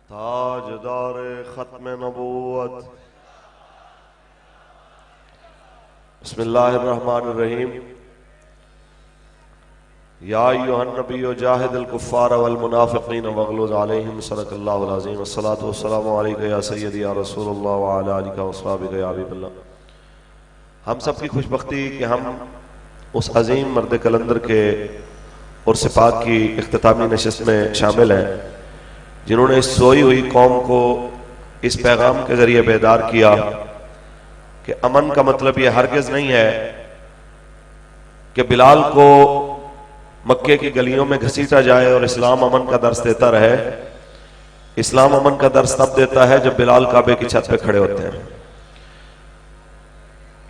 تاجدار ختم نبوت. بسم اللہ الرحمن الرحیم. یا ایھا النبی جاہد الکفار والمنافقین واغلظ علیہم. صدق اللہ العظیم. والصلاۃ والسلام علیک یا سیدی یا رسول اللہ وعلی آلک واصحابک یا حبیب اللہ. ہم سب کی خوش بختی کہ ہم اس عظیم مرد کلندر کے عرس پاک کی اختتامی نشست میں شامل ہیں جنہوں نے اس سوئی ہوئی قوم کو اس پیغام کے ذریعے بیدار کیا کہ امن کا مطلب یہ ہرگز نہیں ہے کہ بلال کو مکے کی گلیوں میں گھسیٹا جائے اور اسلام امن کا درس دیتا رہے. اسلام امن کا درس تب دیتا ہے جب بلال کعبے کی چھت پہ کھڑے ہوتے ہیں.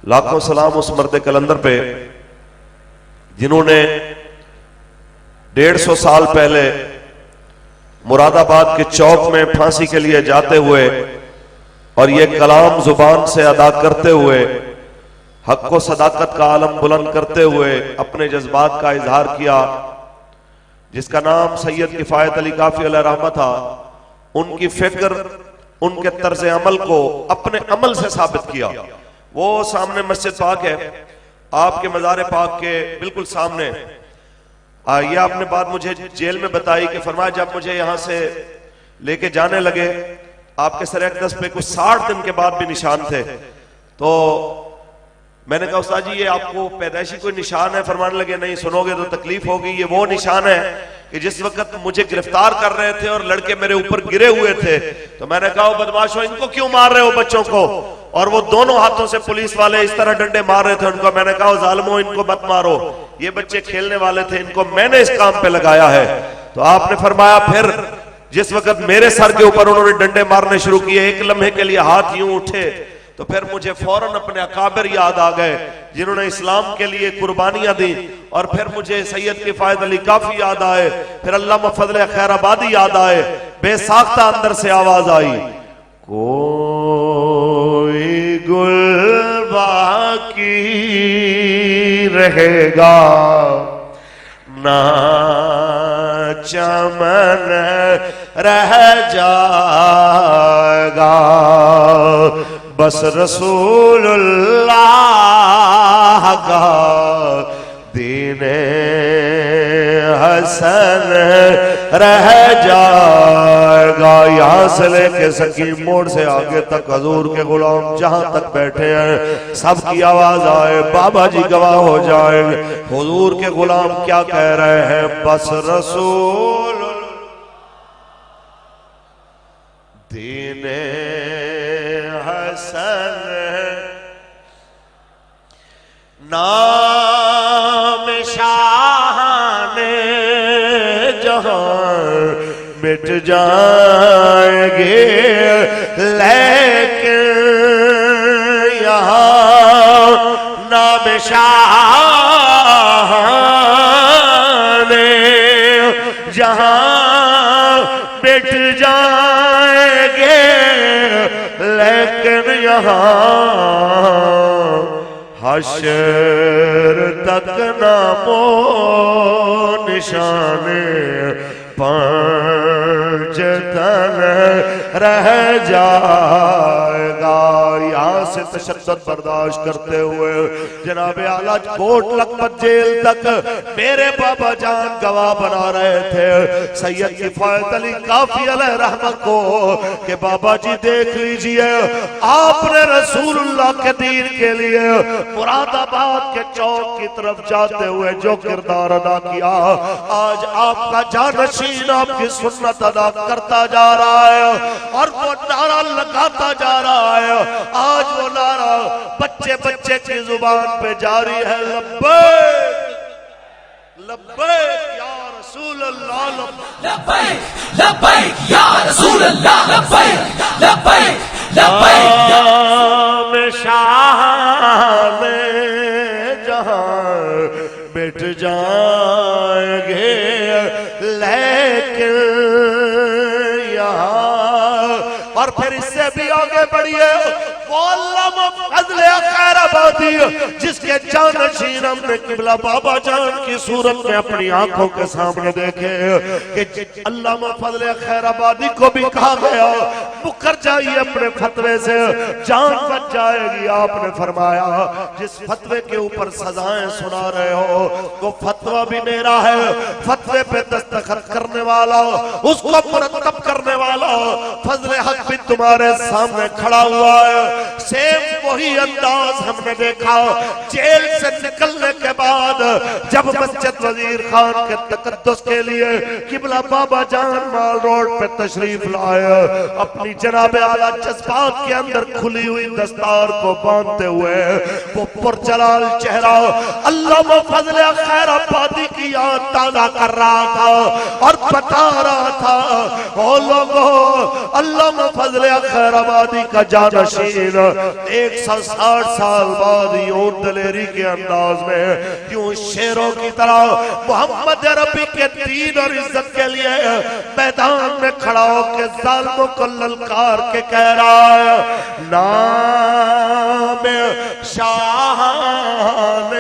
لاکھوں سلام اس مرد کلندر پہ جنہوں نے 150 سال پہلے مراد آباد کے چوک میں پھانسی کے لیے جاتے ہوئے اور یہ کلام زبان سے ادا کرتے ہوئے حق و صداقت کا عالم بلند کرتے ہوئے اپنے جذبات کا اظہار کیا. جس کا نام سید کفایت علی کافی علیہ رحمہ تھا، ان کی فکر، ان کے طرز عمل کو اپنے عمل سے ثابت کیا. وہ سامنے مسجد پاک ہے، آپ کے مزار پاک کے بالکل سامنے. یہ آپ نے بات مجھے جیل میں بتائی کہ فرمایا جب مجھے یہاں سے لے کے جانے لگے آپ کے سر اقدس پہ کچھ 60 دن کے بعد بھی نشان تھے. تو میں نے کہا استاد جی یہ آپ کو پیدائشی کوئی نشان ہے؟ فرمانے لگے نہیں، سنو گے تو تکلیف ہوگی. یہ وہ نشان ہے کہ جس وقت مجھے گرفتار کر رہے تھے اور لڑکے میرے اوپر گرے ہوئے تھے تو میں نے کہا بدماشو ان کو کیوں مار رہے ہو بچوں کو؟ اور وہ دونوں ہاتھوں سے پولیس والے اس طرح ڈنڈے مار رہے تھے ان کو. میں نے کہا ظالمو ان کو مت مارو، یہ بچے کھیلنے والے تھے، ان کو میں نے اس کام پہ لگایا ہے. تو آپ نے فرمایا پھر جس وقت میرے سر کے اوپر انہوں نے ڈنڈے مارنے شروع کیے، ایک لمحے کے لیے ہاتھ یوں اٹھے تو پھر مجھے فوراً اپنے اکابر یاد آ گئے جنہوں نے اسلام کے لیے قربانیاں دی. اور پھر مجھے سید کفایت علی کافی یاد آئے، پھر علامہ فضل خیر آبادی یاد آئے. بے ساختہ اندر سے آواز آئی، کوئی گل باقی رہے گا نہ چمن رہ جائے گا، بس رسول اللہ کا دین حسن رہ جائے گا. یہاں سے لے کے سکیم موڑ سے آگے تک حضور کے غلام جہاں تک بیٹھے ہیں سب کی آواز آئے، بابا جی گواہ ہو جائیں. حضور کے غلام کیا کہہ رہے ہیں؟ بس رسول دین حسن نام شاہان جہاں مٹ جائیں گے لیکن یہاں نام شاہان جہاں مٹ جائیں گے لیکن یہاں حشر تک نام و نشان پنج تن رہ جائے گا. یہاں سے تشدد برداشت کرتے ہوئے جناب اعلیٰ کوٹ لکھپت جیل تک میرے بابا جان گواہ بنا رہے تھے سید کفایت علی کافی علیہ رحمت کو کہ بابا جی دیکھ لیجئے آپ نے رسول اللہ کے دین کے لیے مراد آباد کے چوک کی طرف جاتے ہوئے جو کردار ادا کیا، آج آپ کا جانشین آپ کی سنت ادا کرتا جا رہا ہے اور وہ نعرہ لگاتا جا رہا ہے. آج وہ نعرہ بچے بچے کی زبان پہ جاری ہے، لبیک لبیک یا رسول اللہ، لبیک لبیک یا رسول اللہ، لبیک لبیک لبیک نام شاہان جہاں مٹ جائیں گے لیکن یہاں اور پھر اس سے بھی آگے بڑھیے وہ علامہ فضل خیر آبادی جس کے جانشین ہم نے قبلہ بابا جان کی صورت میں اپنی آنکھوں کے سامنے دیکھے کہ علامہ فضل خیر آبادی کو بھی کہا گیا مکر جائیے اپنے فتوے سے جان بچ جائے گی. آپ نے فرمایا جس فتوے کے اوپر سزائیں سنا رہے ہو وہ فتوہ بھی میرا ہے, فتوے پہ دستخط کرنے والا اس کو مرتب کرنے والا فضل حق بھی تمہارے سامنے کھڑا ہوا ہے. سیم وہی انداز ہم نے دیکھا جیل سے نکلنے کے بعد جب مسجد وزیر خان کے تقدس کے لیے قبلہ بابا جان مال روڈ پہ تشریف لائے, اپنی جناب اعلیٰ جذبات کے اندر کھلی ہوئی دستار کو باندھتے ہوئے وہ پرجلال چہرہ علامہ فضل خیر آبادی کی یاد تازہ کر رہا تھا اور بتا رہا تھا او لوگوں علامہ فضل خیر آبادی کا جانشین 160 سال بعد یوں دلیری کے انداز میں یوں شیروں کی طرح محمد عربی کے دین اور عزت کے لیے میدان میں کھڑا ہو کے ظالموں کو للکار کے کہہ رہا ہے نام شاہان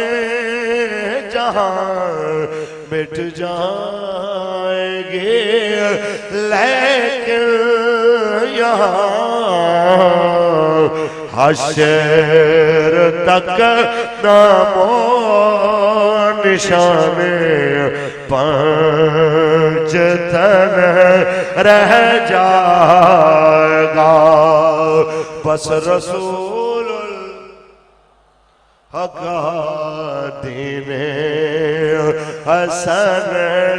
جہاں مٹ جائیں گے لیکن یہاں حشر تک نام و نشان پنجتن رہ جائے گا بس رسول حق دین حسن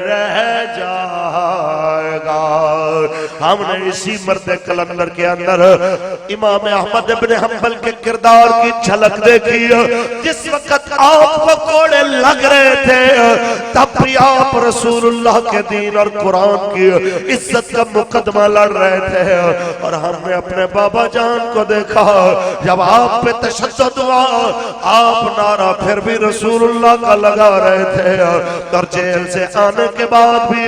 رہ جائے گا. ہم نے اسی مرد کلندر کے اندر امام احمد ابن حنبل کے کردار کی جھلک دیکھی. جس وقت آپ کو کوڑے لگ رہے تھے تب بھی آپ رسول اللہ کے دین اور قرآن کی عزت کا مقدمہ لڑ رہے تھے. اور ہم نے اپنے بابا جان کو دیکھا جب آپ پہ تشدد ہوا آپ نعرہ پھر بھی رسول اللہ کا لگا رہے تھے. اور جیل سے آنے کے بعد بھی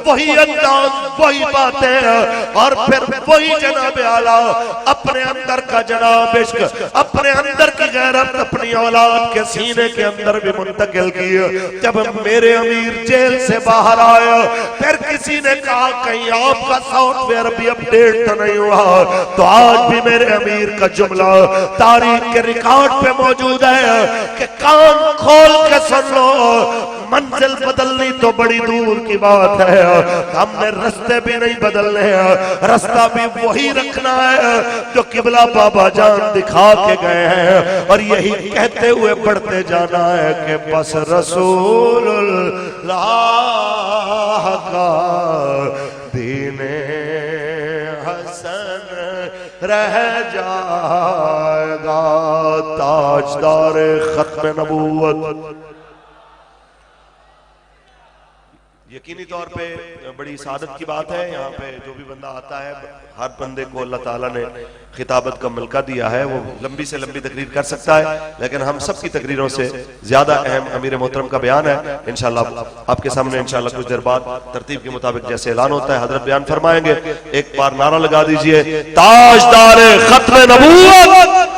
وہی انداز وہی باتیں اور پھر وہی جناب اعلیٰ اپنے اندر کا جناب عشق اپنے اندر کی غیرت اپنی اولاد کے سینے کے اندر بھی منتقل کی. جب میرے امیر جیل سے باہر آیا پھر کسی نے کہا کہیں آپ کا سافٹ ویئر بھی اپڈیٹ تو نہیں ہوا, تو آج بھی میرے امیر کا جملہ تاریخ کے ریکارڈ پہ موجود ہے کہ کان کھول کے سن لو منزل بدلنی تو بڑی دور کی بات ہے, ہم نے رستے بھی نہیں بدلنے ہیں, رستہ بھی وہی رکھنا ہے جو قبلہ بابا جان دکھا کے گئے ہیں اور یہی کہتے ہوئے بڑھتے جانا ہے کہ بس رسول اللہ کا دین حسن رہ جائے گا. تاجدار ختم نبوت یقینی طور پہ بڑی سعادت کی بات ہے. یہاں پہ جو بھی بندہ آتا ہے ہر بندے کو اللہ تعالیٰ نے خطابت کا ملکہ دیا ہے, وہ لمبی سے لمبی تقریر کر سکتا ہے, لیکن ہم سب کی تقریروں سے زیادہ اہم امیر محترم کا بیان ہے. انشاءاللہ آپ کے سامنے انشاءاللہ کچھ دیر بعد ترتیب کے مطابق جیسے اعلان ہوتا ہے حضرت بیان فرمائیں گے. ایک بار نعرہ لگا دیجئے تاجدار ختم نبوت